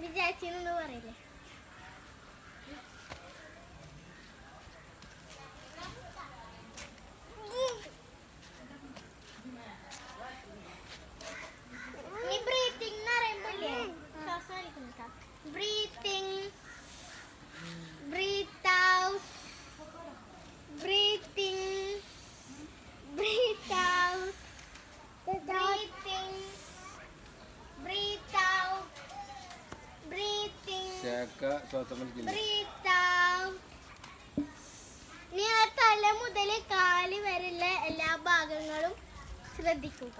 വിചാരിച്ചെന്ന് പറയില്ലേ? ബ്രീത്തിങ് എന്ന് പറയുമ്പോഴേ ശ്വാസം വലിക്കുന്നുണ്ടാ. Breathe in, breathe out, breathe in, breathe out, breathe in, breathe out, breathe in, breathe out. നീ തല മുതൽ കാല് വരെയുള്ള എല്ലാ ഭാഗങ്ങളും ശ്രദ്ധിക്കുക.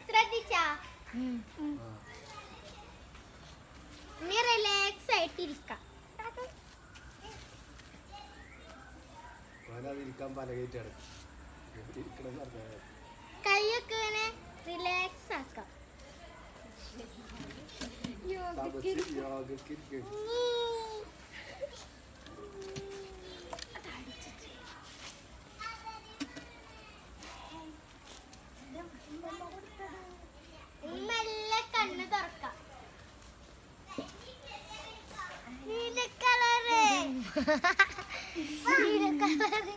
ശ്രദ്ധിച്ചാ? നീ റിലാക്സ് ആയിട്ടിരിക്കാം. കൈയൊക്കെ ഇങ്ങനെ റിലാക്സ് ആക്കാം. മെല്ലെ കണ്ണ് തുറക്കാം. നീല കളറ്, നീല കളറ്.